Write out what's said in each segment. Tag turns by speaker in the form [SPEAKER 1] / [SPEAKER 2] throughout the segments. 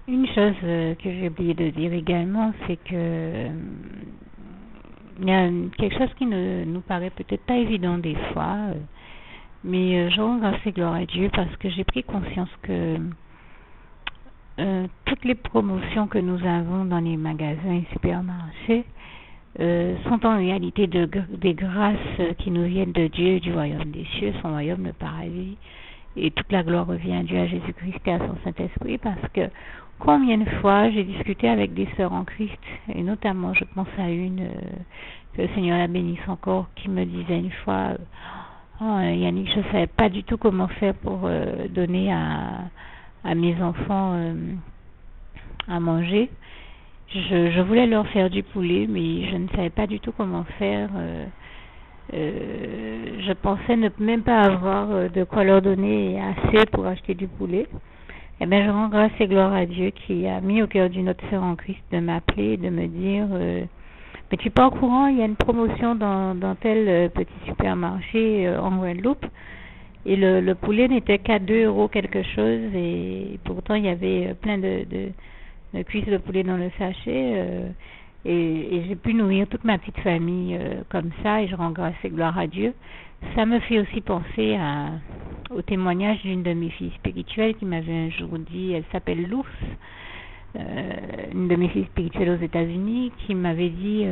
[SPEAKER 1] Une chose que j'ai oublié de dire également, c'est que il y a quelque chose qui ne nous paraît peut-être pas évident des fois, mais je rends grâce et gloire à Dieu parce que j'ai pris conscience que toutes les promotions que nous avons dans les magasins et supermarchés sont en réalité des grâces qui nous viennent de Dieu, du royaume des cieux, son royaume, le paradis. Et toute la gloire revient à Dieu, à Jésus-Christ et à son Saint-Esprit, parce que combien de fois j'ai discuté avec des sœurs en Christ, et notamment je pense à une, que le Seigneur la bénisse encore, qui me disait une fois, oh, Yannick, je ne savais pas du tout comment faire pour donner à mes enfants à manger. Je voulais leur faire du poulet, mais je ne savais pas du tout comment faire. Je pensais ne même pas avoir de quoi leur donner assez pour acheter du poulet. Eh bien, je rends grâce et gloire à Dieu qui a mis au cœur d'une autre sœur en Christ de m'appeler et de me dire mais tu es pas au courant, il y a une promotion dans tel petit supermarché en Guadeloupe et le poulet n'était qu'à 2 € quelque chose et pourtant il y avait plein de cuisses de poulet dans le sachet et j'ai pu nourrir toute ma petite famille comme ça et je rends grâce et gloire à Dieu. Ça me fait aussi penser au témoignage d'une de mes filles spirituelles qui m'avait un jour dit, elle s'appelle l'ours, une de mes filles spirituelles aux États-Unis, qui m'avait dit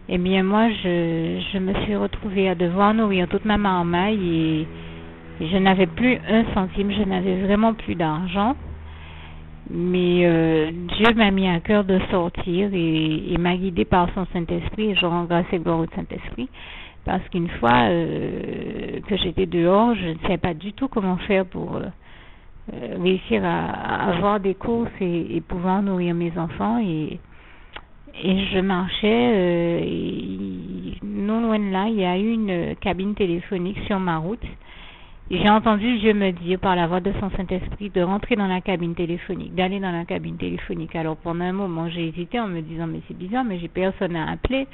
[SPEAKER 1] eh bien moi je me suis retrouvée à devoir nourrir toute ma marmaille et je n'avais plus un centime, je n'avais vraiment plus d'argent. Mais Dieu m'a mis à cœur de sortir et m'a guidé par son Saint-Esprit et je rends grâce et gloire au Saint-Esprit parce qu'une fois que j'étais dehors, je ne savais pas du tout comment faire pour réussir à avoir des courses et pouvoir nourrir mes enfants et je marchais et non loin de là, il y a eu une cabine téléphonique sur ma route. J'ai entendu Dieu me dire par la voix de son Saint-Esprit de rentrer dans la cabine téléphonique, d'aller dans la cabine téléphonique. Alors pendant un moment, j'ai hésité en me disant mais c'est bizarre, mais j'ai personne à appeler.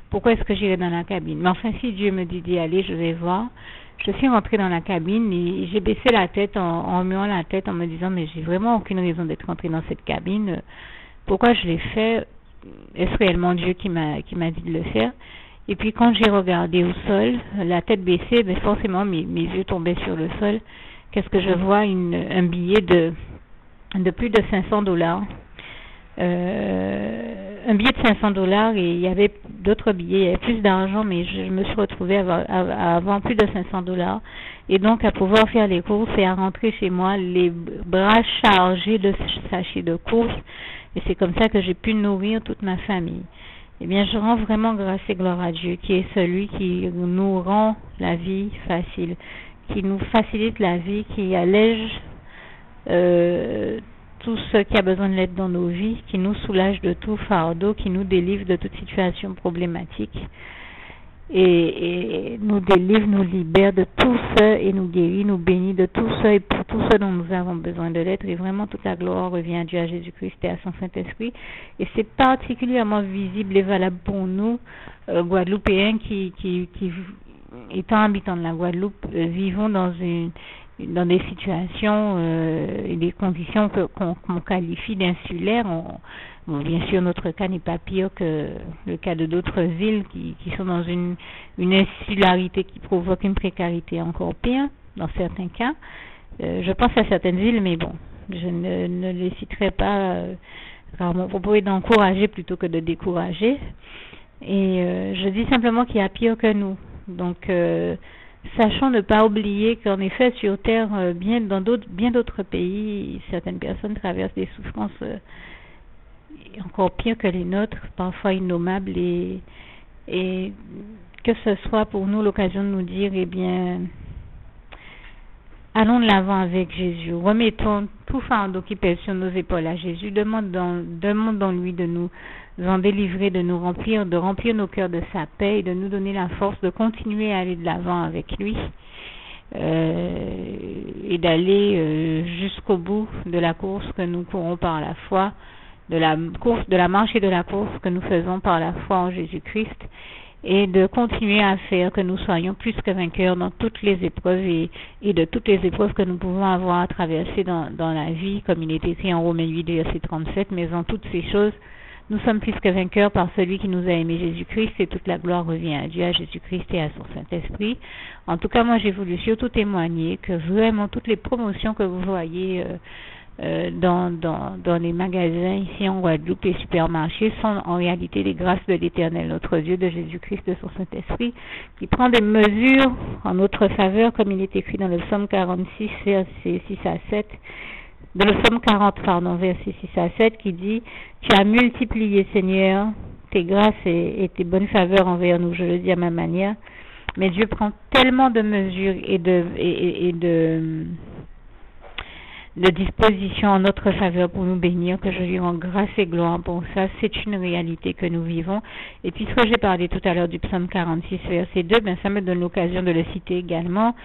[SPEAKER 1] Pourquoi est-ce que j'irai dans la cabine? Mais enfin, si Dieu me dit d'y aller, je vais voir. Je suis rentrée dans la cabine et j'ai baissé la tête en remuant la tête en me disant mais j'ai vraiment aucune raison d'être rentrée dans cette cabine. Pourquoi je l'ai fait? Est-ce réellement Dieu qui m'a dit de le faire? Et puis quand j'ai regardé au sol, la tête baissée, ben forcément mes yeux tombaient sur le sol. Qu'est-ce que je vois? Un billet de plus de $500. Un billet de $500 et il y avait d'autres billets, il y avait plus d'argent, mais je me suis retrouvée à avoir plus de $500 et donc à pouvoir faire les courses et à rentrer chez moi les bras chargés de sachets de courses et c'est comme ça que j'ai pu nourrir toute ma famille. Eh bien, je rends vraiment grâce et gloire à Dieu, qui est celui qui nous rend la vie facile, qui nous facilite la vie, qui allège tout ce qui a besoin de l'aide dans nos vies, qui nous soulage de tout fardeau, qui nous délivre de toute situation problématique, et nous délivre, nous libère de tout ça, et nous guérit, nous bénit de tout ça, et pour tout ce dont nous avons besoin de l'être, et vraiment toute la gloire revient à Dieu, à Jésus-Christ et à son Saint-Esprit, et c'est particulièrement visible et valable pour nous, Guadeloupéens, qui étant habitants de la Guadeloupe, vivons dans des situations et des conditions qu'on qualifie d'insulaires. Bon, bien sûr, notre cas n'est pas pire que le cas de d'autres îles qui sont dans une insularité qui provoque une précarité encore pire, dans certains cas. Je pense à certaines îles, mais bon, je ne les citerai pas, car mon propos est d'encourager plutôt que de décourager. Et je dis simplement qu'il y a pire que nous. Donc, sachant ne pas oublier qu'en effet, sur Terre, bien d'autres pays, certaines personnes traversent des souffrances encore pires que les nôtres, parfois innommables, et que ce soit pour nous l'occasion de nous dire, eh bien, allons de l'avant avec Jésus, remettons tout fardeau qui pèse sur nos épaules à Jésus, demandons-lui de nous en délivrer, de remplir nos cœurs de sa paix et de nous donner la force de continuer à aller de l'avant avec lui et d'aller jusqu'au bout de la course que nous courons par la foi, de la marche et de la course que nous faisons par la foi en Jésus-Christ. et de continuer à faire que nous soyons plus que vainqueurs dans toutes les épreuves et de toutes les épreuves que nous pouvons avoir à traverser dans la vie, comme il est écrit en Romains 8, verset 37, mais en toutes ces choses, nous sommes plus que vainqueurs par celui qui nous a aimé, Jésus-Christ, et toute la gloire revient à Dieu, à Jésus-Christ et à son Saint-Esprit. En tout cas, moi, j'ai voulu surtout témoigner que vraiment toutes les promotions que vous voyez dans les magasins ici en Guadeloupe, les supermarchés, sont en réalité les grâces de l'Éternel, notre Dieu, de Jésus-Christ, de son Saint-Esprit, qui prend des mesures en notre faveur, comme il est écrit dans le psaume 46, versets 6 à 7, dans le psaume 40, verset 6 à 7, qui dit « Tu as multiplié, Seigneur, tes grâces et tes bonnes faveurs envers nous. » Je le dis à ma manière. Mais Dieu prend tellement de mesures et de dispositions en notre faveur pour nous bénir que je lui rends grâce et gloire pour ça. C'est une réalité que nous vivons. Et puisque j'ai parlé tout à l'heure du psaume 46, verset 2, ça me donne l'occasion de le citer également.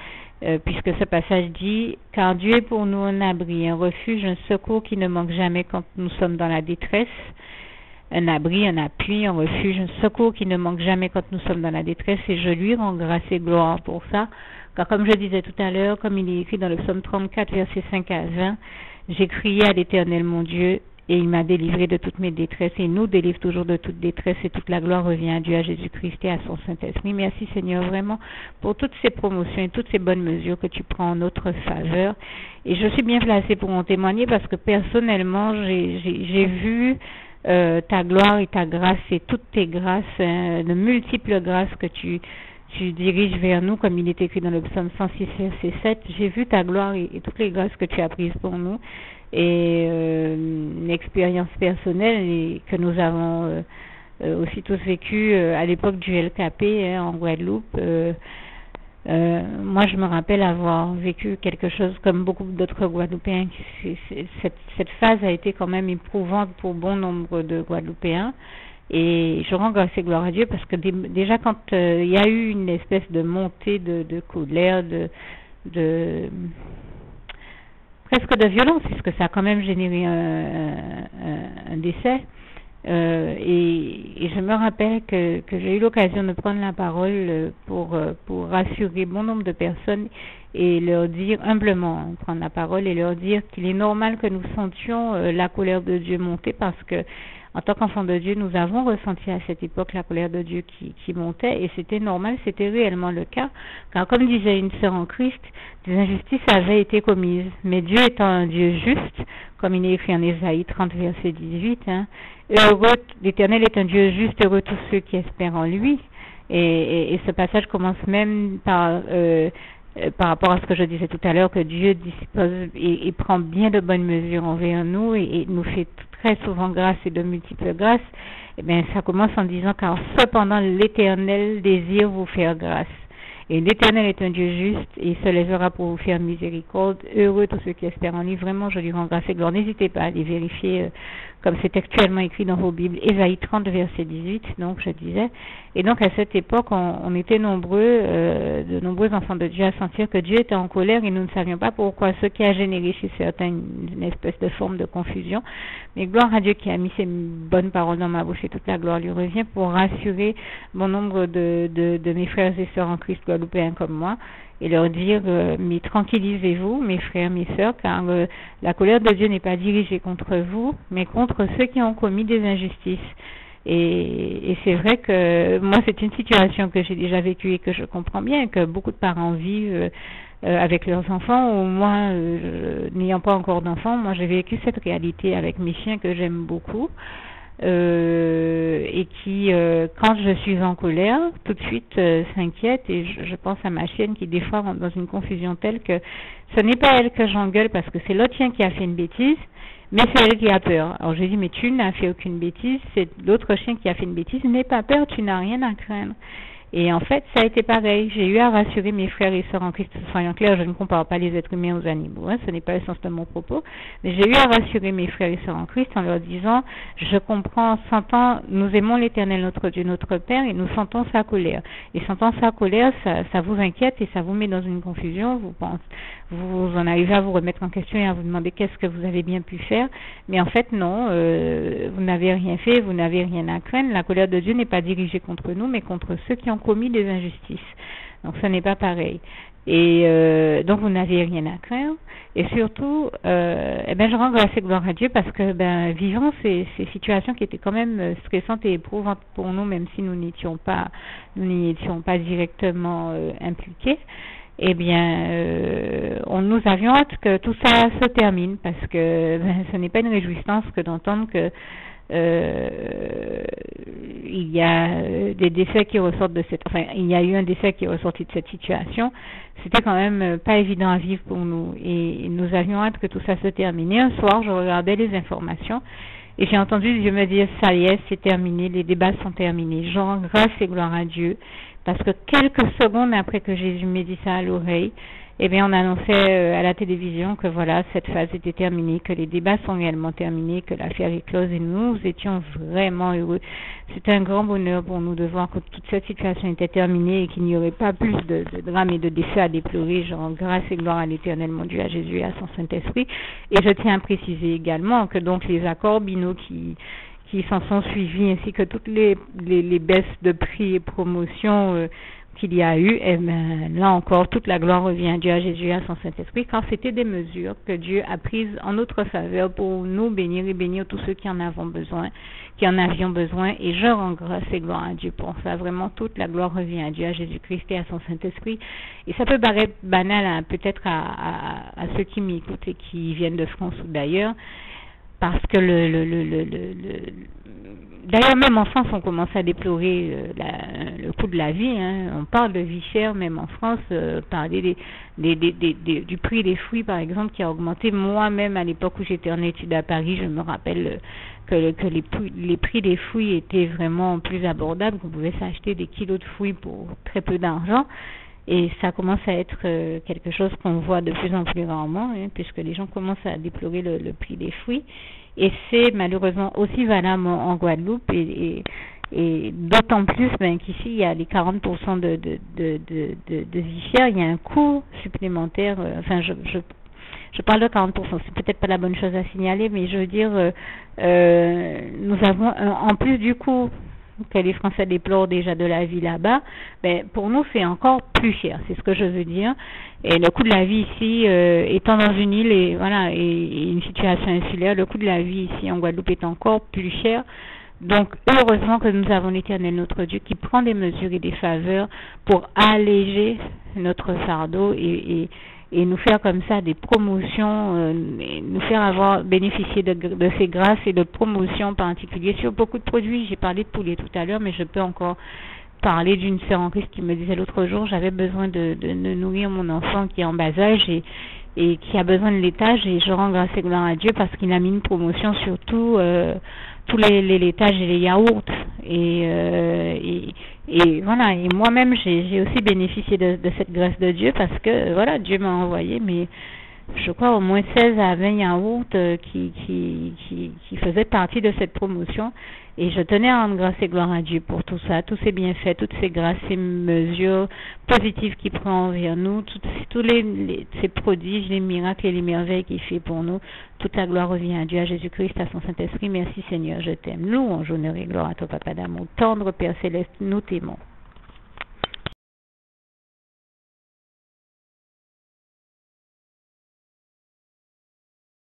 [SPEAKER 1] Puisque ce passage dit « Car Dieu est pour nous un abri, un refuge, un secours qui ne manque jamais quand nous sommes dans la détresse. » Un abri, un appui, un refuge, un secours qui ne manque jamais quand nous sommes dans la détresse. Et je lui rends grâce et gloire pour ça. Car comme je disais tout à l'heure, comme il est écrit dans le psaume 34, versets 5 à 20, « J'ai crié à l'Éternel mon Dieu, et il m'a délivré de toutes mes détresses, et il nous délivre toujours de toute détresse, et toute la gloire revient à Dieu, à Jésus-Christ et à son Saint-Esprit. » Merci Seigneur vraiment pour toutes ces promotions et toutes ces bonnes mesures que tu prends en notre faveur. Et je suis bien placée pour en témoigner parce que personnellement, j'ai vu ta gloire et ta grâce et toutes tes grâces, de multiples grâces que tu diriges vers nous, comme il est écrit dans le psaume 106, verset 7. J'ai vu ta gloire et toutes les grâces que tu as prises pour nous. Et une expérience personnelle et que nous avons aussi tous vécu à l'époque du LKP en Guadeloupe. Moi, je me rappelle avoir vécu quelque chose comme beaucoup d'autres Guadeloupéens. Cette phase a été quand même éprouvante pour bon nombre de Guadeloupéens. Et je rends grâce et gloire à Dieu parce que déjà quand il y a eu une espèce de montée de colère, presque de violence, puisque ça a quand même généré un décès. Et je me rappelle que j'ai eu l'occasion de prendre la parole pour rassurer bon nombre de personnes et leur dire humblement, prendre la parole et leur dire qu'il est normal que nous sentions la colère de Dieu monter parce que en tant qu'enfants de Dieu, nous avons ressenti à cette époque la colère de Dieu qui montait et c'était normal, c'était réellement le cas. Car comme disait une sœur en Christ, des injustices avaient été commises. Mais Dieu étant un Dieu juste, comme il est écrit en Ésaïe 30, verset 18, heureux, l'Éternel est un Dieu juste, heureux tous ceux qui espèrent en lui. Et ce passage commence même par rapport à ce que je disais tout à l'heure, que Dieu dispose et prend bien de bonnes mesures envers nous et nous fait très souvent grâce et de multiples grâces, eh bien, ça commence en disant, car cependant l'Éternel désire vous faire grâce. Et l'Éternel est un Dieu juste et il se lèvera pour vous faire miséricorde. Heureux tous ceux qui espèrent en lui. Vraiment, je lui rends grâce et gloire. N'hésitez pas à aller vérifier, comme c'est actuellement écrit dans vos Bibles, Ésaïe 30, verset 18, donc je disais. Et donc, à cette époque, on était nombreux, de nombreux enfants de Dieu à sentir que Dieu était en colère et nous ne savions pas pourquoi, ce qui a généré chez certains une espèce de forme de confusion. Mais gloire à Dieu qui a mis ces bonnes paroles dans ma bouche et toute la gloire lui revient pour rassurer bon nombre de mes frères et sœurs en Christ guadeloupéens comme moi et leur dire mais tranquillisez-vous mes frères, mes sœurs, car la colère de Dieu n'est pas dirigée contre vous mais contre ceux qui ont commis des injustices. Et c'est vrai que moi c'est une situation que j'ai déjà vécue et que je comprends bien, que beaucoup de parents vivent avec leurs enfants, ou moi n'ayant pas encore d'enfants, moi j'ai vécu cette réalité avec mes chiens que j'aime beaucoup. Et qui, quand je suis en colère, tout de suite s'inquiète et je pense à ma chienne qui des fois rentre dans une confusion telle que ce n'est pas elle que j'engueule parce que c'est l'autre chien qui a fait une bêtise, mais c'est elle qui a peur. Alors je dis mais tu n'as fait aucune bêtise, c'est l'autre chien qui a fait une bêtise, n'aie pas peur, tu n'as rien à craindre. Et en fait, ça a été pareil. J'ai eu à rassurer mes frères et sœurs en Christ. Soyons clairs, je ne compare pas les êtres humains aux animaux. Ce n'est pas le sens de mon propos. Mais j'ai eu à rassurer mes frères et sœurs en Christ en leur disant, je comprends, sentant, nous aimons l'Éternel notre Dieu, notre Père, et nous sentons sa colère. Et sentant sa colère, ça vous inquiète et ça vous met dans une confusion. Vous en arrivez à vous remettre en question et à vous demander qu'est-ce que vous avez bien pu faire. Mais en fait, non, vous n'avez rien fait, vous n'avez rien à craindre. La colère de Dieu n'est pas dirigée contre nous, mais contre ceux qui ont commis des injustices. Donc, ce n'est pas pareil. Et donc, vous n'avez rien à craindre. Et surtout, je rends grâce et gloire à Dieu parce que, vivant ces situations qui étaient quand même stressantes et éprouvantes pour nous, même si nous n'y étions pas directement impliqués, nous avions hâte que tout ça se termine parce que ce n'est pas une réjouissance que d'entendre que il y a des décès qui ressortent il y a eu un décès qui est ressorti de cette situation. C'était quand même pas évident à vivre pour nous et nous avions hâte que tout ça se termine. Et un soir, je regardais les informations et j'ai entendu Dieu me dire, ça y est, c'est terminé, les débats sont terminés. Je rends grâce et gloire à Dieu parce que quelques secondes après que Jésus m'ait dit ça à l'oreille, on annonçait à la télévision que voilà, cette phase était terminée, que les débats sont réellement terminés, que l'affaire est close et nous étions vraiment heureux. C'était un grand bonheur pour nous de voir que toute cette situation était terminée et qu'il n'y aurait pas plus de drames et de décès à déplorer. Je rends grâce et gloire à l'Éternel, mon Dieu, à Jésus et à son Saint-Esprit. Et je tiens à préciser également que donc les accords binaux qui s'en sont suivis ainsi que toutes les baisses de prix et promotions qu'il y a eu, là encore, toute la gloire revient à Dieu, à Jésus, à son Saint-Esprit, car c'était des mesures que Dieu a prises en notre faveur pour nous bénir et bénir tous ceux qui en avions besoin, et je rends grâce et gloire à Dieu pour ça. Vraiment, toute la gloire revient à Dieu, à Jésus-Christ et à son Saint-Esprit. Et ça peut paraître banal, peut-être à ceux qui m'écoutent et qui viennent de France ou d'ailleurs, parce que d'ailleurs même en France on commence à déplorer le coût de la vie, on parle de vie chère même en France, parler du prix des fruits par exemple qui a augmenté. Moi-même à l'époque où j'étais en études à Paris, je me rappelle que les prix des fruits étaient vraiment plus abordables, qu'on pouvait s'acheter des kilos de fruits pour très peu d'argent. Et ça commence à être quelque chose qu'on voit de plus en plus rarement, puisque les gens commencent à déplorer le prix des fruits. Et c'est malheureusement aussi valable en Guadeloupe, et d'autant plus qu'ici, il y a les 40% de vie chère, il y a un coût supplémentaire. Je parle de 40%, c'est peut-être pas la bonne chose à signaler, mais je veux dire, nous avons, en plus du coût que les Français déplorent déjà de la vie là-bas, pour nous c'est encore plus cher, c'est ce que je veux dire. Et le coût de la vie ici, étant dans une île et une situation insulaire, le coût de la vie ici en Guadeloupe est encore plus cher. Donc heureusement que nous avons l'Éternel notre Dieu qui prend des mesures et des faveurs pour alléger notre fardeau et nous faire comme ça des promotions, nous faire bénéficier de ces grâces et de promotions en particulier sur beaucoup de produits. J'ai parlé de poulet tout à l'heure, mais je peux encore parler d'une sœur en Christ qui me disait l'autre jour, j'avais besoin de nourrir mon enfant qui est en bas âge et qui a besoin de laitage, et je rends grâce et gloire à Dieu parce qu'il a mis une promotion sur tous les laitages et les yaourts. Et voilà, et moi-même j'ai aussi bénéficié de cette grâce de Dieu parce que voilà, Dieu m'a envoyé, mais je crois au moins 16 à 20 yaourts qui faisaient partie de cette promotion. Et je tenais à rendre grâce et gloire à Dieu pour tout ça, tous ces bienfaits, toutes ces grâces, ces mesures positives qu'il prend envers nous, tous ces prodiges, les miracles et les merveilles qu'il fait pour nous. Toute la gloire revient à Dieu, à Jésus-Christ, à son Saint-Esprit. Merci Seigneur, je t'aime. Louange, honneur et gloire à toi, Papa d'amour. Tendre Père Céleste, nous t'aimons.